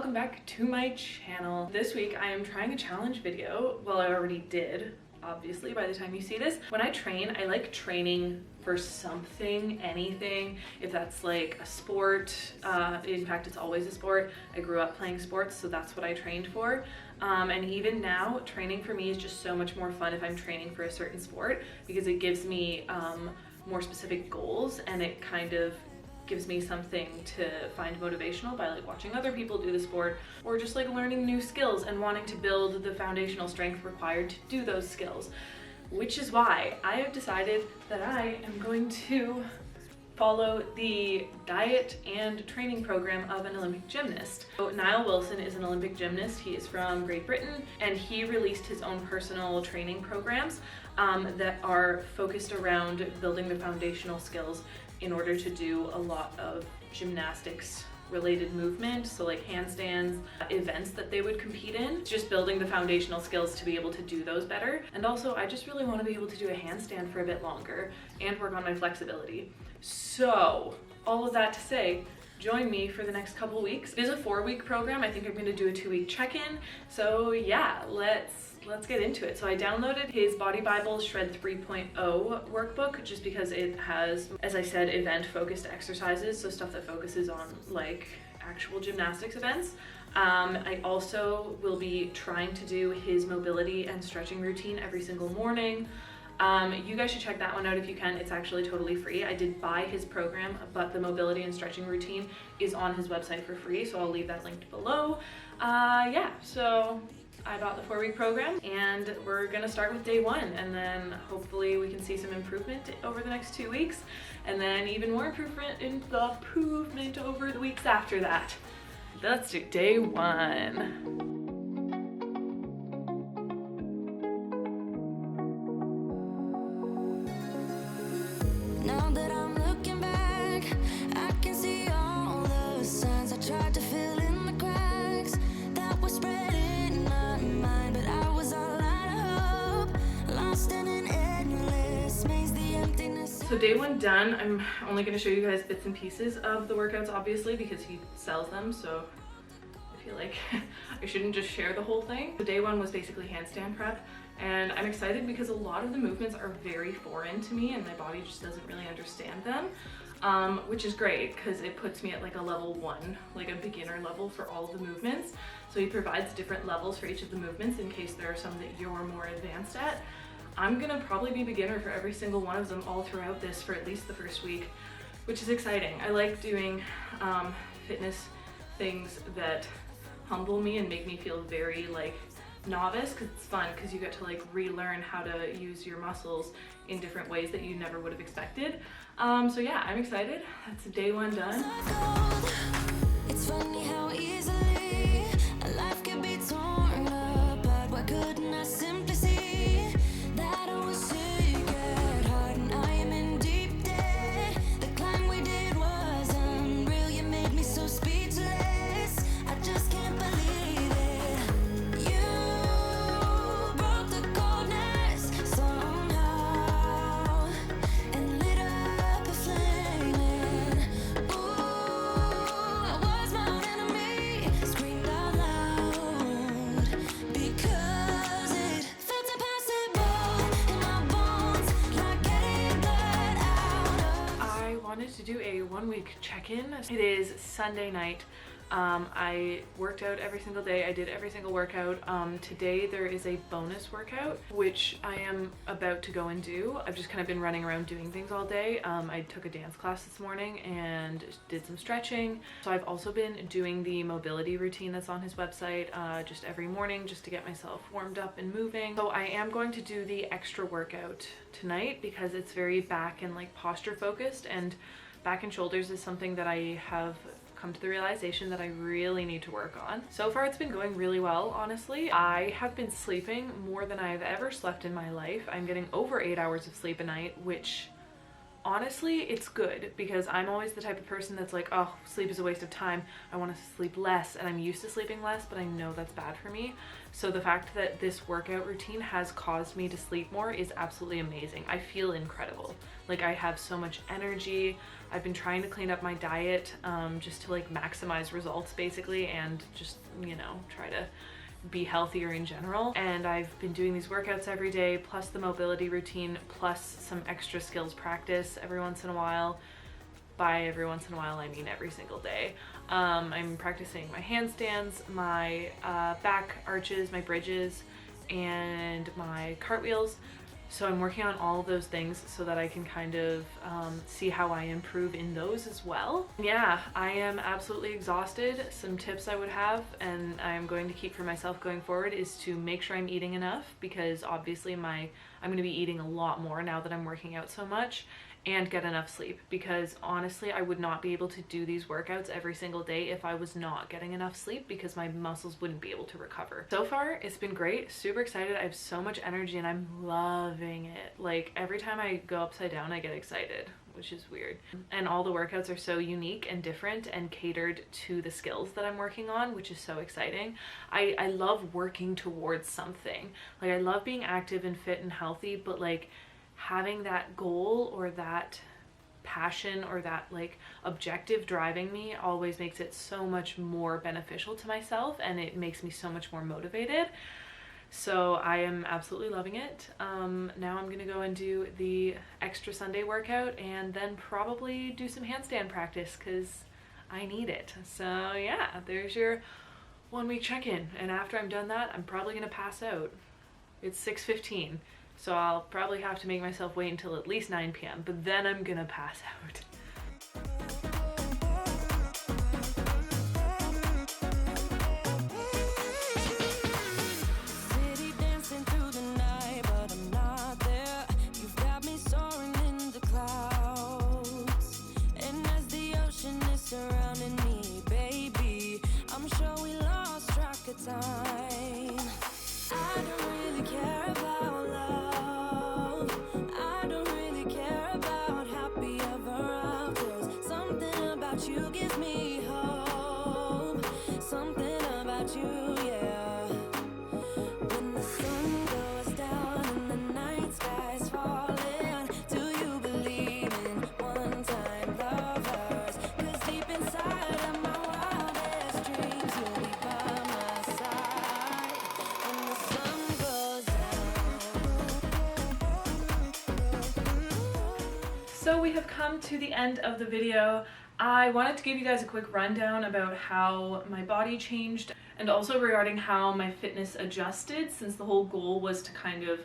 welcome back to my channel. This week I am trying a challenge video. Well, I already did, obviously, by the time you see this. When I train, I like training for something, anything. If that's like a sport, in fact, it's always a sport. I grew up playing sports, so that's what I trained for. And even now, training for me is just so much more fun if I'm training for a certain sport, because it gives me more specific goals, and it kind of gives me something to find motivational by like watching other people do the sport, or just like learning new skills and wanting to build the foundational strength required to do those skills. Which is why I have decided that I am going to follow the diet and training program of an Olympic gymnast. So Nile Wilson is an Olympic gymnast. He is from Great Britain, and he released his own personal training programs that are focused around building the foundational skills in order to do a lot of gymnastics related movement, so like handstands, events that they would compete in, just building the foundational skills to be able to do those better. And also I just really want to be able to do a handstand for a bit longer and work on my flexibility. So all of that to say, join me for the next couple weeks. It is a 4-week program. I think I'm going to do a 2-week check-in. So yeah, let's get into it. So I downloaded his Body Bible Shred 3.0 workbook just because it has, as I said, event focused exercises, so stuff that focuses on like actual gymnastics events. I also will be trying to do his mobility and stretching routine every single morning. You guys should check that one out if you can. It's actually totally free. I did buy his program, but the mobility and stretching routine is on his website for free, so I'll leave that linked below. Yeah, so I bought the 4-week program, and we're gonna start with day 1, and then hopefully we can see some improvement over the next 2 weeks, and then even more improvement over the weeks after that. Let's do day 1. So day 1 done. I'm only going to show you guys bits and pieces of the workouts, obviously, because he sells them, so I feel like I shouldn't just share the whole thing. So day 1 was basically handstand prep, and I'm excited because a lot of the movements are very foreign to me and my body just doesn't really understand them, which is great because it puts me at like a level 1, like a beginner level for all of the movements. So he provides different levels for each of the movements in case there are some that you're more advanced at. I'm gonna probably be beginner for every single one of them all throughout this for at least the first week, which is exciting. I like doing fitness things that humble me and make me feel very like novice, because it's fun because you get to like relearn how to use your muscles in different ways that you never would have expected. So yeah, I'm excited. That's day 1 done. It's funny how easily a life can be torn apart. Why couldn't I simply see that I was sick at heart and I am in deep debt? The climb we did was unreal. You made me so speechless. I just can't believe it. You broke the coldness somehow and lit up a flame. Ooh, I was my own enemy. Screamed out loud because it felt impossible in my bones, like getting blood out of. I wanted to do a 1-week check-in. It is Sunday night. I worked out every single day. I did every single workout. Today there is a bonus workout, which I am about to go and do. I've just kind of been running around doing things all day. I took a dance class this morning and did some stretching. So I've also been doing the mobility routine that's on his website just every morning, just to get myself warmed up and moving. So I am going to do the extra workout tonight because it's very back and like posture focused, and back and shoulders is something that I have come to the realization that I really need to work on. So far it's been going really well, honestly. I have been sleeping more than I've ever slept in my life. I'm getting over 8 hours of sleep a night, which honestly, it's good because I'm always the type of person that's like, oh, sleep is a waste of time. I want to sleep less, and I'm used to sleeping less, but I know that's bad for me. So the fact that this workout routine has caused me to sleep more is absolutely amazing. I feel incredible. Like, I have so much energy. I've been trying to clean up my diet just to like maximize results basically, and just, you know, try to be healthier in general. And I've been doing these workouts every day, plus the mobility routine, plus some extra skills practice every once in a while. By every once in a while, I mean every single day. I'm practicing my handstands, my back arches, my bridges, and my cartwheels. So I'm working on all of those things so that I can kind of see how I improve in those as well. Yeah, I am absolutely exhausted. Some tips I would have, and I'm going to keep for myself going forward, is to make sure I'm eating enough, because obviously I'm going to be eating a lot more now that I'm working out so much, and get enough sleep, because honestly I would not be able to do these workouts every single day if I was not getting enough sleep, because my muscles wouldn't be able to recover. So far it's been great, super excited. I have so much energy and I'm loving it. Like, every time I go upside down I get excited, which is weird. And all the workouts are so unique and different and catered to the skills that I'm working on, which is so exciting. I love working towards something. Like, I love being active and fit and healthy, but like having that goal or that passion or that like objective driving me always makes it so much more beneficial to myself, and it makes me so much more motivated. So I am absolutely loving it. Now I'm gonna go and do the extra Sunday workout, and then probably do some handstand practice because I need it. So yeah, there's your 1 week check-in, and after I'm done that, I'm probably gonna pass out. It's 6:15. So I'll probably have to make myself wait until at least 9 p.m., but then I'm gonna pass out. So we have come to the end of the video. I wanted to give you guys a quick rundown about how my body changed, and also regarding how my fitness adjusted, since the whole goal was to kind of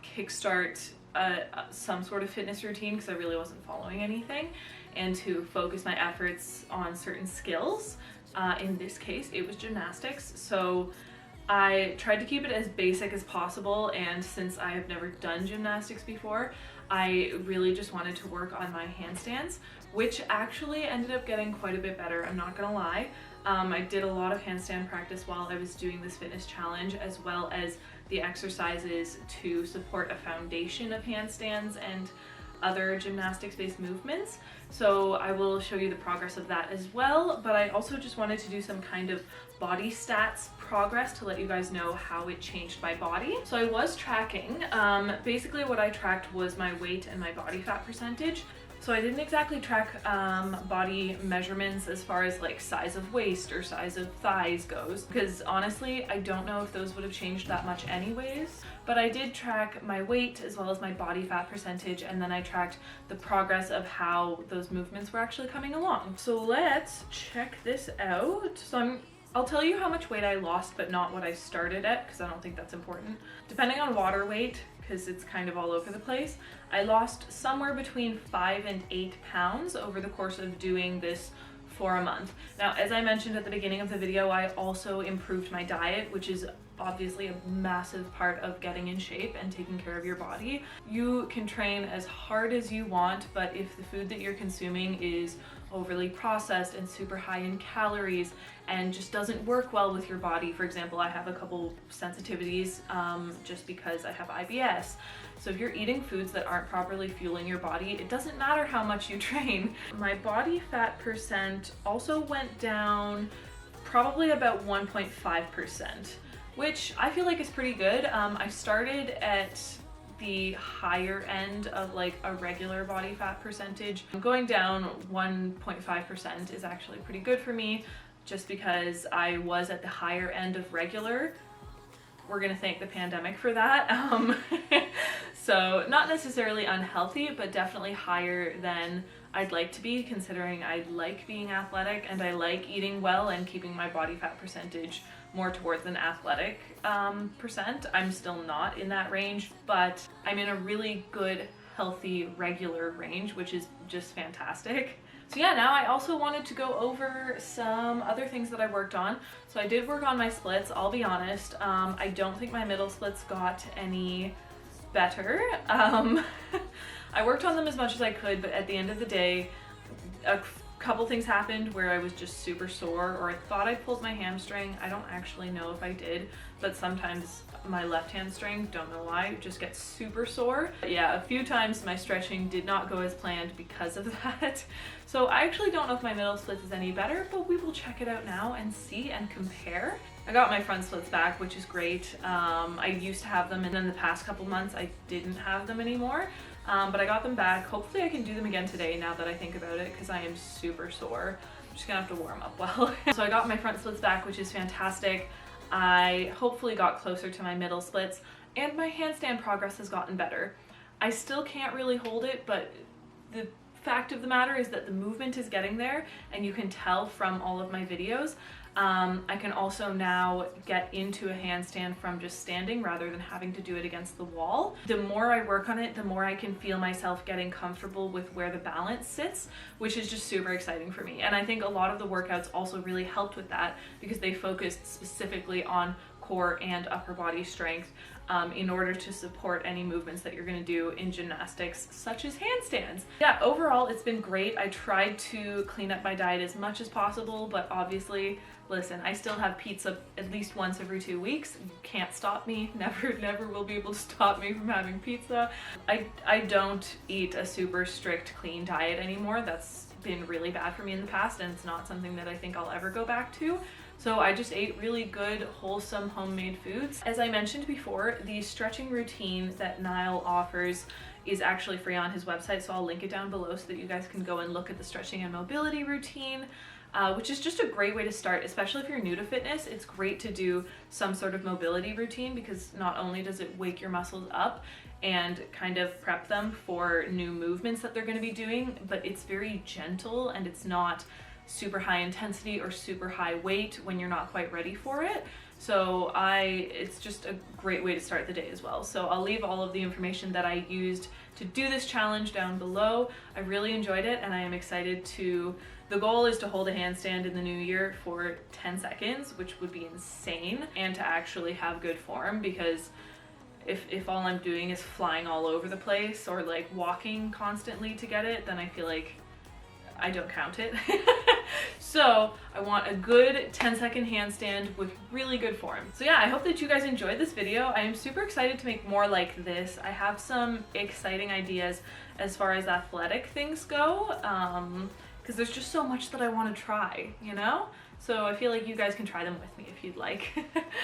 kickstart some sort of fitness routine, because I really wasn't following anything, and to focus my efforts on certain skills. In this case, it was gymnastics. So I tried to keep it as basic as possible, and since I have never done gymnastics before, I really just wanted to work on my handstands, which actually ended up getting quite a bit better, I'm not gonna lie. I did a lot of handstand practice while I was doing this fitness challenge, as well as the exercises to support a foundation of handstands and other gymnastics-based movements. So I will show you the progress of that as well, but I also just wanted to do some kind of body stats progress to let you guys know how it changed my body. So I was tracking, basically what I tracked was my weight and my body fat percentage. So I didn't exactly track body measurements as far as like size of waist or size of thighs goes, because honestly I don't know if those would have changed that much anyways. But I did track my weight as well as my body fat percentage, and then I tracked the progress of how those movements were actually coming along. So let's check this out. So I'll tell you how much weight I lost, but not what I started at, because I don't think that's important. Depending on water weight, because it's kind of all over the place, I lost somewhere between 5 and 8 pounds over the course of doing this for a month. Now, as I mentioned at the beginning of the video, I also improved my diet, which is obviously a massive part of getting in shape and taking care of your body. You can train as hard as you want, but if the food that you're consuming is overly processed and super high in calories and just doesn't work well with your body. For example, I have a couple sensitivities just because I have IBS. So if you're eating foods that aren't properly fueling your body, it doesn't matter how much you train. My body fat percent also went down probably about 1.5%, which I feel like is pretty good. I started at the higher end of like a regular body fat percentage. Going down 1.5% is actually pretty good for me, just because I was at the higher end of regular. We're gonna thank the pandemic for that. So not necessarily unhealthy, but definitely higher than I'd like to be, considering I like being athletic and I like eating well and keeping my body fat percentage more towards an athletic percent. I'm still not in that range, but I'm in a really good, healthy, regular range, which is just fantastic. So yeah, now I also wanted to go over some other things that I worked on. So I did work on my splits, I'll be honest. I don't think my middle splits got any better. I worked on them as much as I could, but at the end of the day, a couple things happened where I was just super sore, or I thought I pulled my hamstring. I don't actually know if I did, but sometimes my left hamstring, don't know why, just gets super sore. But yeah, a few times my stretching did not go as planned because of that. So I actually don't know if my middle splits is any better, but we will check it out now and see and compare. I got my front splits back, which is great. I used to have them, and then the past couple months I didn't have them anymore. But I got them back. Hopefully I can do them again today now that I think about it, because I am super sore. I'm just gonna have to warm up well. So I got my front splits back, which is fantastic. I hopefully got closer to my middle splits, and my handstand progress has gotten better. I still can't really hold it, but the fact of the matter is that the movement is getting there, and you can tell from all of my videos. I can also now get into a handstand from just standing rather than having to do it against the wall. The more I work on it, the more I can feel myself getting comfortable with where the balance sits, which is just super exciting for me. And I think a lot of the workouts also really helped with that, because they focused specifically on core and upper body strength in order to support any movements that you're going to do in gymnastics, such as handstands. Yeah, overall it's been great. I tried to clean up my diet as much as possible, but obviously, listen, I still have pizza at least once every 2 weeks. You can't stop me. Never will be able to stop me from having pizza. I don't eat a super strict clean diet anymore. That's been really bad for me in the past, and it's not something that I think I'll ever go back to. So I just ate really good, wholesome, homemade foods. As I mentioned before, the stretching routine that Nile offers is actually free on his website, so I'll link it down below so that you guys can go and look at the stretching and mobility routine, which is just a great way to start, especially if you're new to fitness. It's great to do some sort of mobility routine, because not only does it wake your muscles up and kind of prep them for new movements that they're going to be doing, but it's very gentle and it's not super high intensity or super high weight when you're not quite ready for it. So it's just a great way to start the day as well. So I'll leave all of the information that I used to do this challenge down below. I really enjoyed it, and I am excited the goal is to hold a handstand in the new year for 10 seconds, which would be insane, and to actually have good form, because if all I'm doing is flying all over the place or like walking constantly to get it, then I feel like I don't count it. So I want a good 10-second handstand with really good form. So yeah, I hope that you guys enjoyed this video. I am super excited to make more like this. I have some exciting ideas as far as athletic things go, because there's just so much that I want to try, you know? So I feel like you guys can try them with me if you'd like.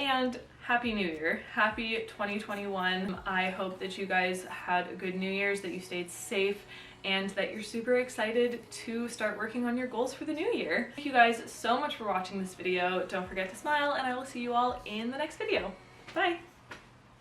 And Happy New Year. Happy 2021. I hope that you guys had a good New Year's, that you stayed safe, and that you're super excited to start working on your goals for the new year. Thank you guys so much for watching this video. Don't forget to smile, and I will see you all in the next video. Bye!